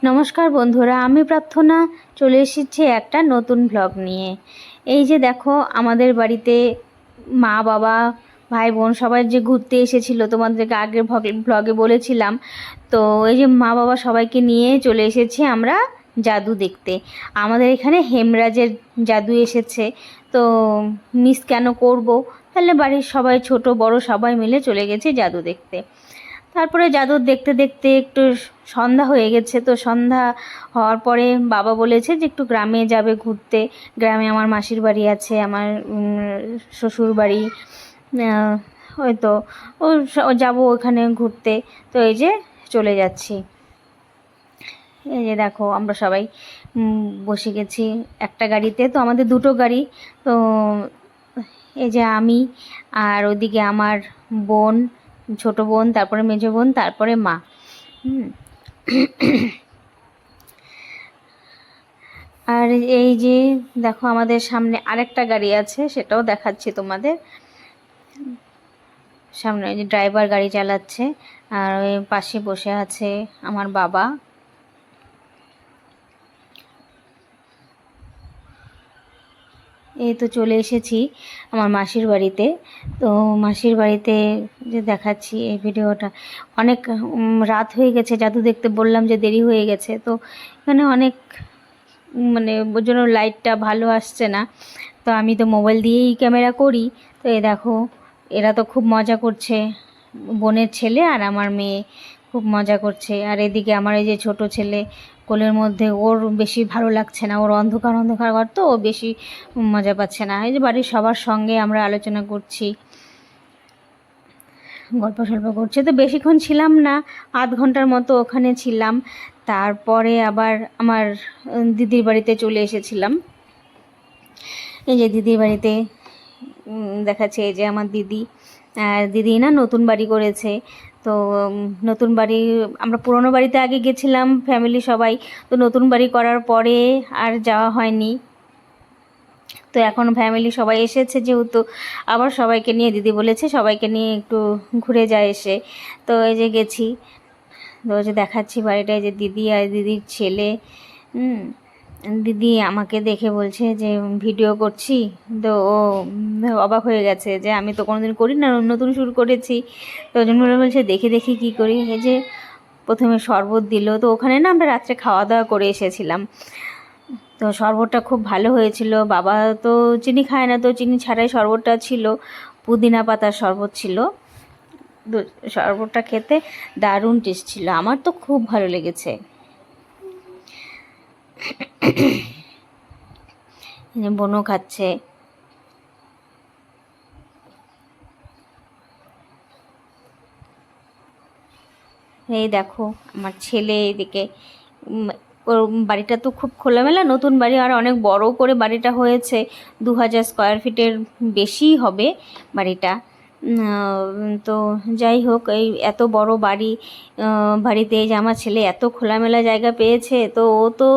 নমস্কার বন্ধুরা, আমি প্রার্থনা চলে এসেছি একটা নতুন ব্লগ নিয়ে। এই যে দেখো, আমাদের বাড়িতে মা বাবা ভাই বোন সবাই যে ঘুরতে এসেছিল, তোমাদেরকে আগের ব্লগে বলেছিলাম। তো এই যে মা বাবা সবাইকে নিয়ে চলে এসেছি আমরা জাদু দেখতে। আমাদের এখানে হেমরাজের জাদু এসেছে, তো মিস কেন করব। তাহলে বাড়ির সবাই ছোট বড় সবাই মিলে চলে গেছে জাদু দেখতে। তারপরে জাদু দেখতে দেখতে একটু সন্ধ্যা হয়ে গেছে। তো সন্ধ্যা হওয়ার পরে বাবা বলেছে যে একটু গ্রামে যাবে ঘুরতে। গ্রামে আমার মাসির বাড়ি আছে, আমার শ্বশুর বাড়ি। হয়তো যাবো ওখানে ঘুরতে। তো এই যে চলে যাচ্ছি। এই যে দেখো, আমরা সবাই বসে গেছি একটা গাড়িতে। তো আমাদের দুটো গাড়ি। তো এই যে আমি, আর ওদিকে আমার বোন, ছোট বোন, তারপরে মেজো বোন, তারপরে মা। আর এই যে দেখো, আমাদের সামনে আরেকটা গাড়ি আছে, সেটাও দেখাচ্ছি তোমাদের। সামনে যে ড্রাইভার গাড়ি চালাচ্ছে, আর ওই পাশে বসে আছে আমার বাবা। এই তো চলে এসেছি আমার মাসির বাড়িতে। তো মাসির বাড়িতে যে দেখাচ্ছি এই ভিডিওটা, অনেক রাত হয়ে গেছে। জাদু দেখতে বললাম যে দেরি হয়ে গেছে। তো এখানে অনেক ওর জন্য লাইটটা ভালো আসছে না। তো আমি তো মোবাইল দিয়েই ক্যামেরা করি। তো এই দেখো, এরা তো খুব মজা করছে, বোনের ছেলে আর আমার মেয়ে খুব মজা করছে। আর এদিকে আমার এই যে ছোট ছেলে কোলের মধ্যে, ওর বেশি ভালো লাগছে না, ওর অন্ধকার অন্ধকার ঘর, তো ও বেশি মজা পাচ্ছে না। এই যে বাড়ির সবার সঙ্গে আমরা আলোচনা করছি, গল্প সল্প করছে। তো বেশিক্ষণ ছিলাম না, আধ ঘন্টার মতো ওখানে ছিলাম। তারপরে আবার আমার দিদির বাড়িতে চলে এসেছিলাম। এই যে দিদির বাড়িতে দেখাচ্ছে, এই যে আমার দিদি। আর দিদি না নতুন বাড়ি করেছে। তো নতুন বাড়ি, আমরা পুরনো বাড়িতে আগে গেছিলাম ফ্যামিলি সবাই। তো নতুন বাড়ি করার পরে আর যাওয়া হয়নি। তো এখন ফ্যামিলি সবাই এসেছে যেহেতু, আবার সবাইকে নিয়ে, দিদি বলেছে সবাইকে নিয়ে একটু ঘুরে যায় এসে। তো এই যে গেছি। তো যে দেখাচ্ছি বাড়িটা, এই যে দিদি আর দিদির ছেলে। দিদি আমাকে দেখে বলছে যে ভিডিও করছি। তো ও অবাক হয়ে গেছে যে আমি তো কোনোদিন করি না, নতুন শুরু করেছি। তো ওই জন্য বলছে দেখে দেখি কী করি। এই যে প্রথমে শরবত দিল। তো ওখানে না আমরা রাত্রে খাওয়া দাওয়া করে এসেছিলাম। তো শরবতটা খুব ভালো হয়েছিল। বাবা তো চিনি খায় না, তো চিনি ছাড়াই শরবতটা ছিল, পুদিনা পাতার শরবত ছিল। শরবতটা খেতে দারুণ টেস্ট ছিল, আমার তো খুব ভালো লেগেছে। বোনও খাচ্ছে। এই দেখো আমার ছেলে এদিকে, ওর বাড়িটা তো খুব খোলামেলা, নতুন বাড়ি, আর অনেক বড় করে বাড়িটা হয়েছে। 2000 স্কোয়ার ফিটের বেশিই হবে বাড়িটা। তো যাই হোক, এই এত বড় বাড়ি, বাড়িতে যে আমার ছেলে এত খোলামেলা জায়গা পেয়েছে, তো ও তো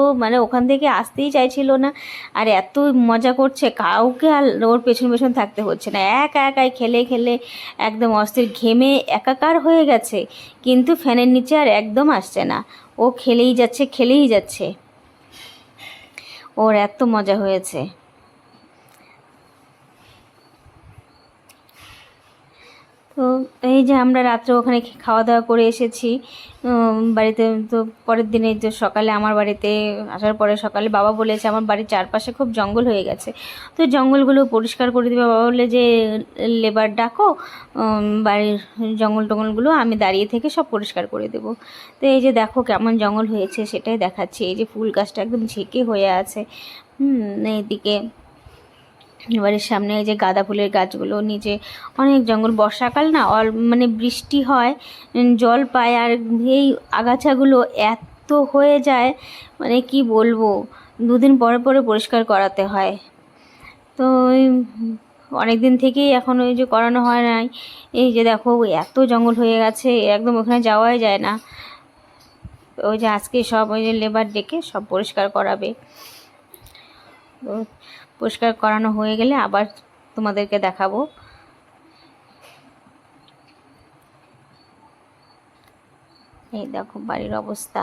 ওখান থেকে আসতেই চাইছিল না। আর এত মজা করছে, কাউকে আর ওর পেছন পেছন থাকতে হচ্ছে না, একা একাই খেলে খেলে একদম অস্থির, ঘেমে একাকার হয়ে গেছে। কিন্তু ফ্যানের নিচে আর একদম আসছে না, ও খেলেই যাচ্ছে খেলেই যাচ্ছে, ওর এত মজা হয়েছে। তো এই যে আমরা রাত্রে ওখানে খাওয়া দাওয়া করে এসেছি বাড়িতে। তো পরের দিনে যে সকালে আমার বাড়িতে আসার পরে সকালে বাবা বলেছে আমার বাড়ির চারপাশে খুব জঙ্গল হয়ে গেছে, তো জঙ্গলগুলো পরিষ্কার করে দেবে। বাবা বললে যে লেবার ডাকো, বাড়ির জঙ্গল টঙ্গলগুলো আমি দাঁড়িয়ে থেকে সব পরিষ্কার করে দেবো। তো এই যে দেখো কেমন জঙ্গল হয়েছে সেটাই দেখাচ্ছি। এই যে ফুল গাছটা একদম ঝেঁকে হয়ে আছে। এইদিকে বাড়ির সামনে এই যে গাঁদা ফুলের গাছগুলো, নিচে অনেক জঙ্গল। বর্ষাকাল না, বৃষ্টি হয়, জল পায়, আর এই আগাছাগুলো এত হয়ে যায়, কি বলবো, দুদিন পরে পরে পরিষ্কার করাতে হয়। তো অনেক দিন থেকেই এখন ওই যে করানো হয় নাই। এই যে দেখো এত জঙ্গল হয়ে গেছে, একদম ওখানে যাওয়াই যায় না। ওই যে আজকে সব ওই যে লেবার ডেকে সব পরিষ্কার করাবে। তো পরিষ্কার করানো হয়ে গেলে আবার তোমাদেরকে দেখাবো। এই দেখো বাড়ির অবস্থা।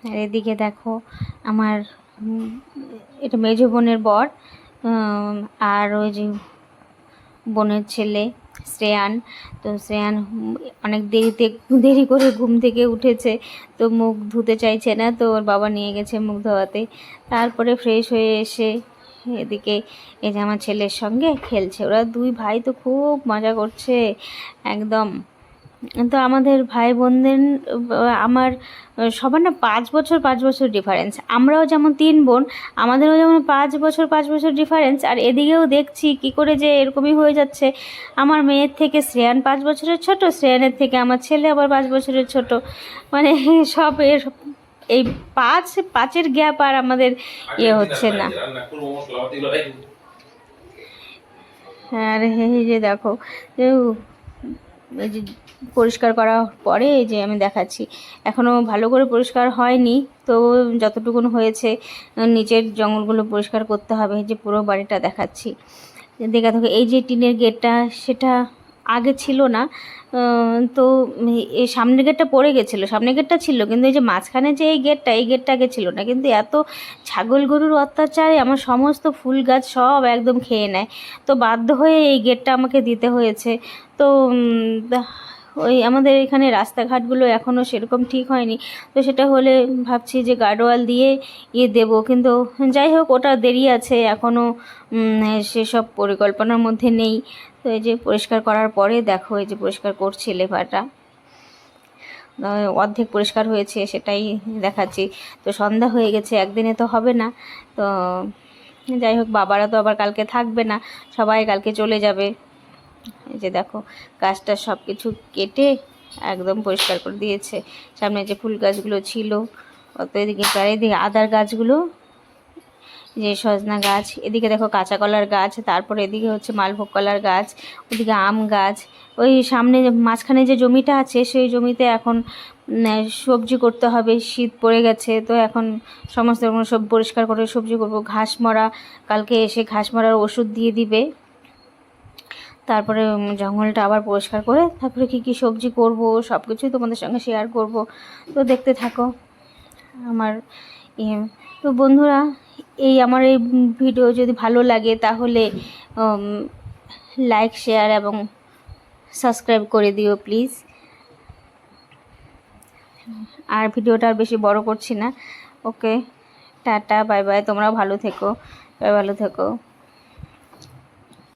আর এদিকে দেখো আমার এটা মেজো বোনের বর, আর ওই যে বোনের ছেলে শ্রেয়ান। তো শ্রেয়ান অনেক দেরি করে ঘুম থেকে উঠেছে, তো মুখ ধুতে চাইছে না, তো ওর বাবা নিয়ে গেছে মুখ ধোয়াতে। তারপরে ফ্রেশ হয়ে এসে এদিকে এই যে আমার ছেলের সঙ্গে খেলছে। ওরা দুই ভাই তো খুব মজা করছে একদম। তো আমাদের ভাই বোনদের আমার সবার না 5 বছর ডিফারেন্স। আমরাও যেমন 3 বোন, আমাদেরও যেমন 5 বছর ডিফারেন্স। আর এদিকেও দেখছি কি করে যে এরকমই হয়ে যাচ্ছে। আমার মেয়ের থেকে শ্রেয়ান 5 বছরের ছোট, শ্রেয়ানের থেকে আমার ছেলে আবার 5 বছরের ছোট। মানে সব এই 5-5-এর গ্যাপ আর আমাদের হচ্ছে না। আর এই যে দেখো এই যে পরিষ্কার করা পরে এই যে আমি দেখাচ্ছি, এখনও ভালো করে পরিষ্কার হয়নি, তো যতটুকুন হয়েছে নিচের জঙ্গলগুলো পরিষ্কার করতে হবে। যে পুরো বাড়িটা দেখাচ্ছি, দেখা থাকো। এই যে টিনের গেটটা সেটা আগে ছিল না, তো এই সামনের গেটটা পড়ে গেছিলো, সামনের গেটটা ছিল, কিন্তু এই যে মাঝখানে যে এই গেটটা আগে ছিল না। কিন্তু এত ছাগল গরুর অত্যাচারে আমার সমস্ত ফুল গাছ সব একদম খেয়ে নেয়, তো বাধ্য হয়ে এই গেটটা আমাকে দিতে হয়েছে। তো ওই আমাদের এখানে রাস্তাঘাটগুলো এখনও সেরকম ঠিক হয়নি, তো সেটা হলে ভাবছি যে গার্ডওয়াল দিয়ে দেবো, কিন্তু যাই হোক ওটা দেরি আছে এখনও, সেসব পরিকল্পনার মধ্যে নেই। তো এই যে পরিষ্কার করার পরে দেখো এই যে পরিষ্কার করছি লেভারটা, অর্ধেক পরিষ্কার হয়েছে সেটাই দেখাচ্ছি। তো সন্ধ্যা হয়ে গেছে, একদিনে তো হবে না। তো যাই হোক, বাবারা তো আবার কালকে থাকবে না, সবাই কালকে চলে যাবে। এই যে দেখো গাছটা সব কিছু কেটে একদম পরিষ্কার করে দিয়েছে। সামনে যে ফুল গাছগুলো ছিল, অত এদিকে চারিদিকে আদার গাছগুলো, যে সজনা গাছ, এদিকে দেখো কাঁচা কলার গাছ, তারপরে এদিকে হচ্ছে মালভোগ কলার গাছ, ওদিকে আম গাছ। ওই সামনে মাঝখানে যে জমিটা আছে সেই জমিতে এখন সবজি করতে হবে, শীত পড়ে গেছে, তো এখন সমস্ত রকম সব পরিষ্কার করে সবজি করব। ঘাস মরা, কালকে এসে ঘাস মরার ওষুধ দিয়ে দিবে। তারপরে জঙ্গলটা আবার পরিষ্কার করে তারপরে কী সবজি করব সব কিছুই তোমাদের সঙ্গে শেয়ার করব। তো দেখতে থাকো আমার তো বন্ধুরা, এই আমার এই ভিডিও যদি ভালো লাগে তাহলে লাইক, শেয়ার এবং সাবস্ক্রাইব করে দিও প্লিজ। আর ভিডিওটা আর বেশি বড় করছি না। ওকে, টাটা, বাই বাই। তোমরাও ভালো থেকো, ভালো থেকো।